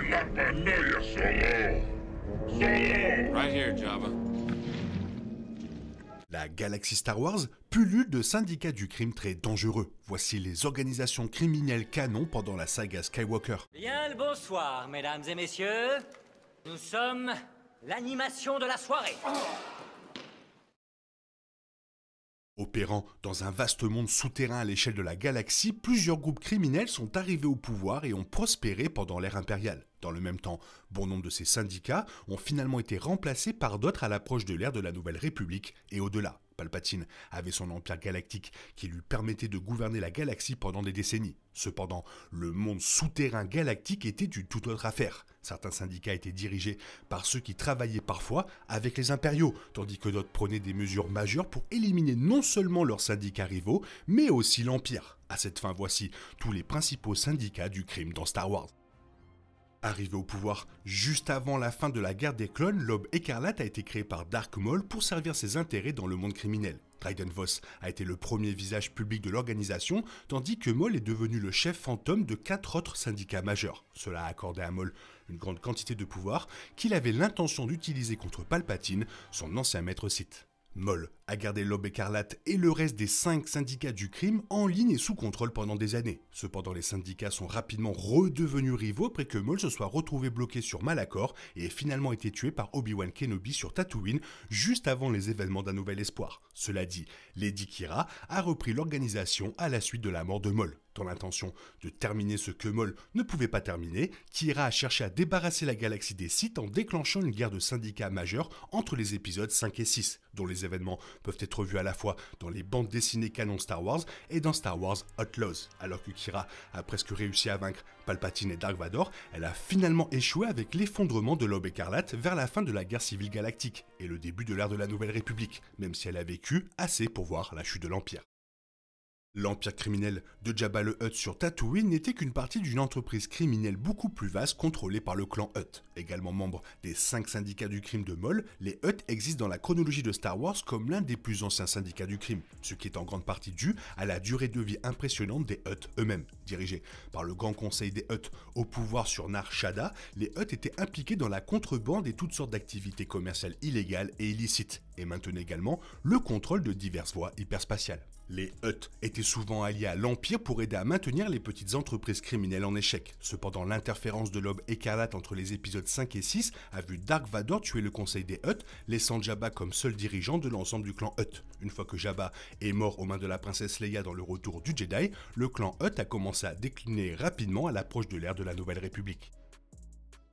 La paranoia, Solo! Solo! Right here, Jabba. La galaxie Star Wars pullule de syndicats du crime très dangereux. Voici les organisations criminelles canons pendant la saga Skywalker. Bien le bonsoir, mesdames et messieurs. Nous sommes l'animation de la soirée. Opérant dans un vaste monde souterrain à l'échelle de la galaxie, plusieurs groupes criminels sont arrivés au pouvoir et ont prospéré pendant l'ère impériale. Dans le même temps, bon nombre de ces syndicats ont finalement été remplacés par d'autres à l'approche de l'ère de la Nouvelle République et au-delà. Palpatine avait son empire galactique qui lui permettait de gouverner la galaxie pendant des décennies. Cependant, le monde souterrain galactique était une toute autre affaire. Certains syndicats étaient dirigés par ceux qui travaillaient parfois avec les impériaux, tandis que d'autres prenaient des mesures majeures pour éliminer non seulement leurs syndicats rivaux, mais aussi l'Empire. À cette fin, voici tous les principaux syndicats du crime dans Star Wars. Arrivé au pouvoir juste avant la fin de la guerre des clones, l'Aube écarlate a été créé par Dark Maul pour servir ses intérêts dans le monde criminel. Dryden Voss a été le premier visage public de l'organisation, tandis que Maul est devenu le chef fantôme de 4 autres syndicats majeurs. Cela a accordé à Maul une grande quantité de pouvoir qu'il avait l'intention d'utiliser contre Palpatine, son ancien maître Sith. Maul a gardé l'Aube écarlate et le reste des 5 syndicats du crime en ligne et sous contrôle pendant des années. Cependant, les syndicats sont rapidement redevenus rivaux après que Maul se soit retrouvé bloqué sur Malachor et ait finalement été tué par Obi-Wan Kenobi sur Tatooine juste avant les événements d'un Nouvel Espoir. Cela dit, Lady Qi'ra a repris l'organisation à la suite de la mort de Maul. Dans l'intention de terminer ce que Maul ne pouvait pas terminer, Qi'ra a cherché à débarrasser la galaxie des Sith en déclenchant une guerre de syndicats majeure entre les épisodes 5 et 6, dont les événements peuvent être vus à la fois dans les bandes dessinées canon Star Wars et dans Star Wars Outlaws. Alors que Qi'ra a presque réussi à vaincre Palpatine et Dark Vador, elle a finalement échoué avec l'effondrement de l'Aube écarlate vers la fin de la guerre civile galactique et le début de l'ère de la Nouvelle République, même si elle a vécu assez pour voir la chute de l'Empire. L'empire criminel de Jabba le Hutt sur Tatooine n'était qu'une partie d'une entreprise criminelle beaucoup plus vaste contrôlée par le clan Hutt. Également membre des 5 syndicats du crime de Maul, les Hutt existent dans la chronologie de Star Wars comme l'un des plus anciens syndicats du crime, ce qui est en grande partie dû à la durée de vie impressionnante des Hutt eux-mêmes. Dirigés par le Grand Conseil des Hutt au pouvoir sur Nar Shaddaa, les Hutt étaient impliqués dans la contrebande et toutes sortes d'activités commerciales illégales et illicites, et maintenaient également le contrôle de diverses voies hyperspatiales. Les Hutt étaient souvent alliés à l'Empire pour aider à maintenir les petites entreprises criminelles en échec. Cependant, l'interférence de l'Aube écarlate entre les épisodes 5 et 6 a vu Dark Vador tuer le conseil des Hutt, laissant Jabba comme seul dirigeant de l'ensemble du clan Hutt. Une fois que Jabba est mort aux mains de la princesse Leia dans le Retour du Jedi, le clan Hutt a commencé à décliner rapidement à l'approche de l'ère de la Nouvelle République.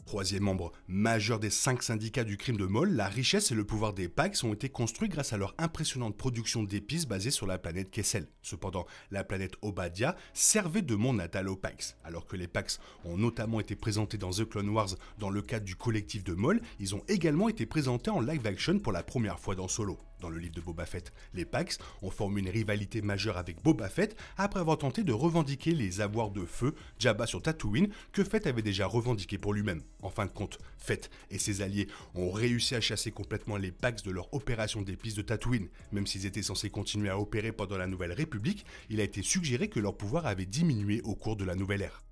Troisième membre majeur des 5 syndicats du crime de Maul, la richesse et le pouvoir des Pax ont été construits grâce à leur impressionnante production d'épices basée sur la planète Kessel. Cependant, la planète Obadia servait de monde natal aux Pax. Alors que les Pax ont notamment été présentés dans The Clone Wars dans le cadre du collectif de Maul, ils ont également été présentés en live action pour la première fois dans Solo. Dans le livre de Boba Fett, les Pax ont formé une rivalité majeure avec Boba Fett après avoir tenté de revendiquer les avoirs de feu Jabba sur Tatooine que Fett avait déjà revendiqué pour lui-même. En fin de compte, Fett et ses alliés ont réussi à chasser complètement les Pax de leur opération d'épices de Tatooine. Même s'ils étaient censés continuer à opérer pendant la Nouvelle République, il a été suggéré que leur pouvoir avait diminué au cours de la Nouvelle Ère.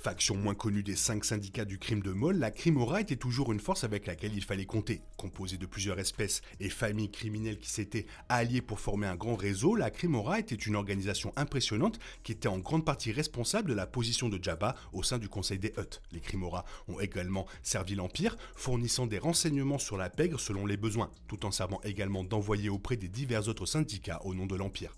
Faction moins connue des 5 syndicats du crime de Maul, la Crimora était toujours une force avec laquelle il fallait compter. Composée de plusieurs espèces et familles criminelles qui s'étaient alliées pour former un grand réseau, la Crimora était une organisation impressionnante qui était en grande partie responsable de la position de Jabba au sein du Conseil des Hutt. Les Crimora ont également servi l'Empire, fournissant des renseignements sur la pègre selon les besoins, tout en servant également d'envoyés auprès des divers autres syndicats au nom de l'Empire.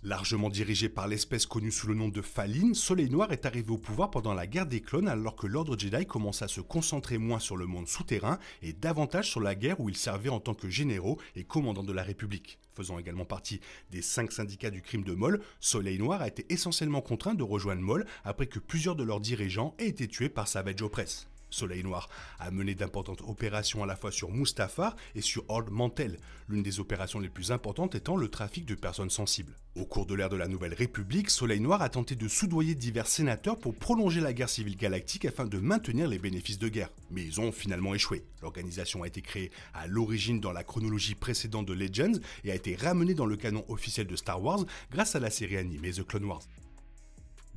Largement dirigé par l'espèce connue sous le nom de Falin, Soleil Noir est arrivé au pouvoir pendant la guerre des clones alors que l'Ordre Jedi commença à se concentrer moins sur le monde souterrain et davantage sur la guerre où ils servaient en tant que généraux et commandants de la République. Faisant également partie des 5 syndicats du crime de Maul, Soleil Noir a été essentiellement contraint de rejoindre Maul après que plusieurs de leurs dirigeants aient été tués par Savage Opress. Soleil Noir a mené d'importantes opérations à la fois sur Mustafar et sur Ord Mantell, l'une des opérations les plus importantes étant le trafic de personnes sensibles. Au cours de l'ère de la Nouvelle République, Soleil Noir a tenté de soudoyer divers sénateurs pour prolonger la guerre civile galactique afin de maintenir les bénéfices de guerre. Mais ils ont finalement échoué. L'organisation a été créée à l'origine dans la chronologie précédente de Legends et a été ramenée dans le canon officiel de Star Wars grâce à la série animée The Clone Wars.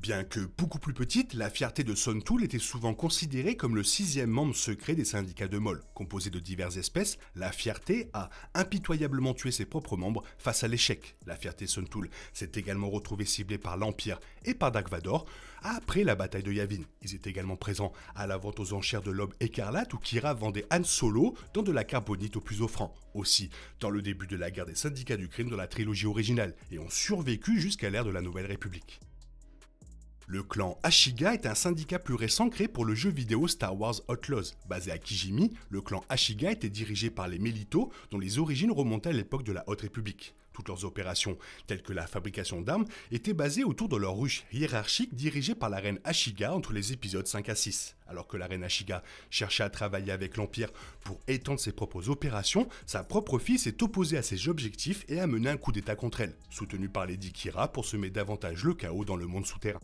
Bien que beaucoup plus petite, la fierté de Son Tool était souvent considérée comme le 6e membre secret des syndicats de Maul. Composé de diverses espèces, la fierté a impitoyablement tué ses propres membres face à l'échec. La fierté Son Tool s'est également retrouvée ciblée par l'Empire et par Dark Vador après la bataille de Yavin. Ils étaient également présents à la vente aux enchères de l'Aube écarlate où Kira vendait Han Solo dans de la carbonite au plus offrant. Aussi, dans le début de la guerre des syndicats du crime dans la trilogie originale et ont survécu jusqu'à l'ère de la Nouvelle République. Le clan Ashiga est un syndicat plus récent créé pour le jeu vidéo Star Wars Outlaws. Basé à Kijimi, le clan Ashiga était dirigé par les Melito, dont les origines remontaient à l'époque de la Haute République. Toutes leurs opérations, telles que la fabrication d'armes, étaient basées autour de leur ruche hiérarchique dirigée par la reine Ashiga entre les épisodes 5 à 6. Alors que la reine Ashiga cherchait à travailler avec l'Empire pour étendre ses propres opérations, sa propre fille s'est opposée à ses objectifs et a mené un coup d'état contre elle, soutenu par Lady Kira pour semer davantage le chaos dans le monde souterrain.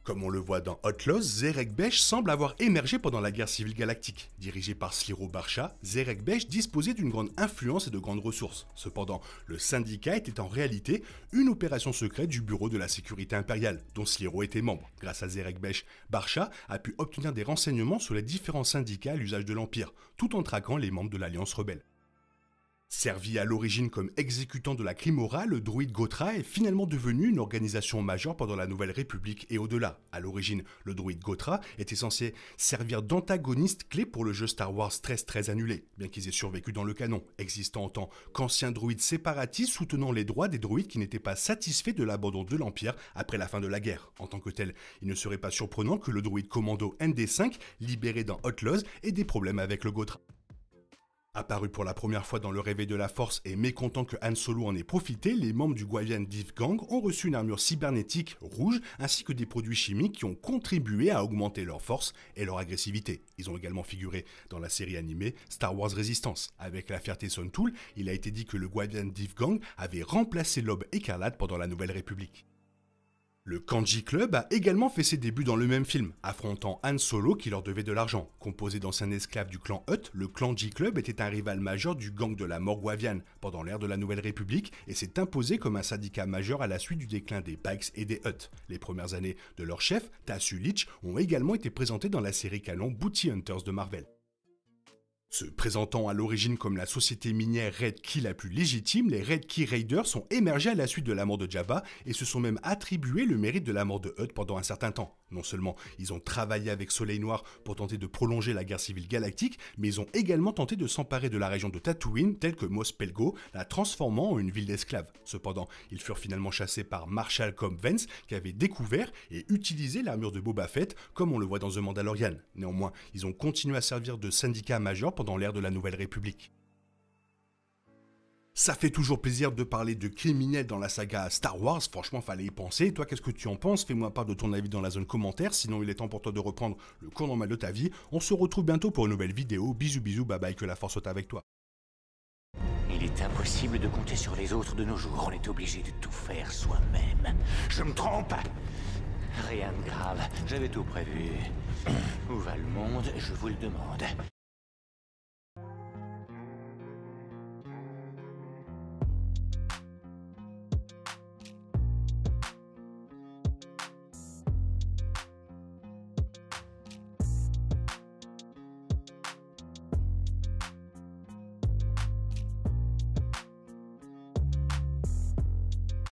Comme on le voit dans Outlaws, Zerek Besh semble avoir émergé pendant la guerre civile galactique. Dirigé par Sliro Barsha, Zerek Besh disposait d'une grande influence et de grandes ressources. Cependant, le syndicat était en réalité une opération secrète du bureau de la sécurité impériale, dont Sliro était membre. Grâce à Zerek Besh, Barsha a pu obtenir des renseignements sur les différents syndicats à l'usage de l'Empire, tout en traquant les membres de l'Alliance rebelle. Servi à l'origine comme exécutant de la Crimora, le droïde Gotra est finalement devenu une organisation majeure pendant la Nouvelle République et au-delà. À l'origine, le droïde Gotra était censé servir d'antagoniste clé pour le jeu Star Wars 13-13 annulé, bien qu'ils aient survécu dans le canon, existant en tant qu'ancien droïde séparatiste soutenant les droits des droïdes qui n'étaient pas satisfaits de l'abandon de l'Empire après la fin de la guerre. En tant que tel, il ne serait pas surprenant que le droïde commando ND5, libéré dans Outlaws, ait des problèmes avec le Gotra. Apparu pour la première fois dans le réveil de la Force et mécontent que Han Solo en ait profité, les membres du Guavian Div Gang ont reçu une armure cybernétique rouge ainsi que des produits chimiques qui ont contribué à augmenter leur force et leur agressivité. Ils ont également figuré dans la série animée Star Wars Resistance. Avec la fierté Son Tool, il a été dit que le Guavian Div Gang avait remplacé l'Aube écarlate pendant la Nouvelle République. Le Kanji Club a également fait ses débuts dans le même film, affrontant Han Solo qui leur devait de l'argent. Composé d'anciens esclaves du clan Hutt, le Kanji Club était un rival majeur du gang de la mort guaviane pendant l'ère de la Nouvelle République et s'est imposé comme un syndicat majeur à la suite du déclin des Pikes et des Hutt. Les premières années de leur chef, Tasu Leech, ont également été présentées dans la série canon Bounty Hunters de Marvel. Se présentant à l'origine comme la société minière Red Key la plus légitime, les Red Key Raiders sont émergés à la suite de la mort de Jabba et se sont même attribués le mérite de la mort de Hutt pendant un certain temps. Non seulement ils ont travaillé avec Soleil Noir pour tenter de prolonger la guerre civile galactique, mais ils ont également tenté de s'emparer de la région de Tatooine, telle que Mos Pelgo, la transformant en une ville d'esclaves. Cependant, ils furent finalement chassés par Marshal Cobb Vance, qui avait découvert et utilisé l'armure de Boba Fett, comme on le voit dans The Mandalorian. Néanmoins, ils ont continué à servir de syndicat majeur pendant l'ère de la Nouvelle République. Ça fait toujours plaisir de parler de criminels dans la saga Star Wars, franchement fallait y penser. Toi qu'est-ce que tu en penses? Fais-moi part de ton avis dans la zone commentaire, sinon il est temps pour toi de reprendre le cours normal de ta vie. On se retrouve bientôt pour une nouvelle vidéo, bisous bisous, bye bye, que la force soit avec toi. Il est impossible de compter sur les autres de nos jours, on est obligé de tout faire soi-même. Je me trompe? Rien de grave, j'avais tout prévu. Où va le monde, je vous le demande.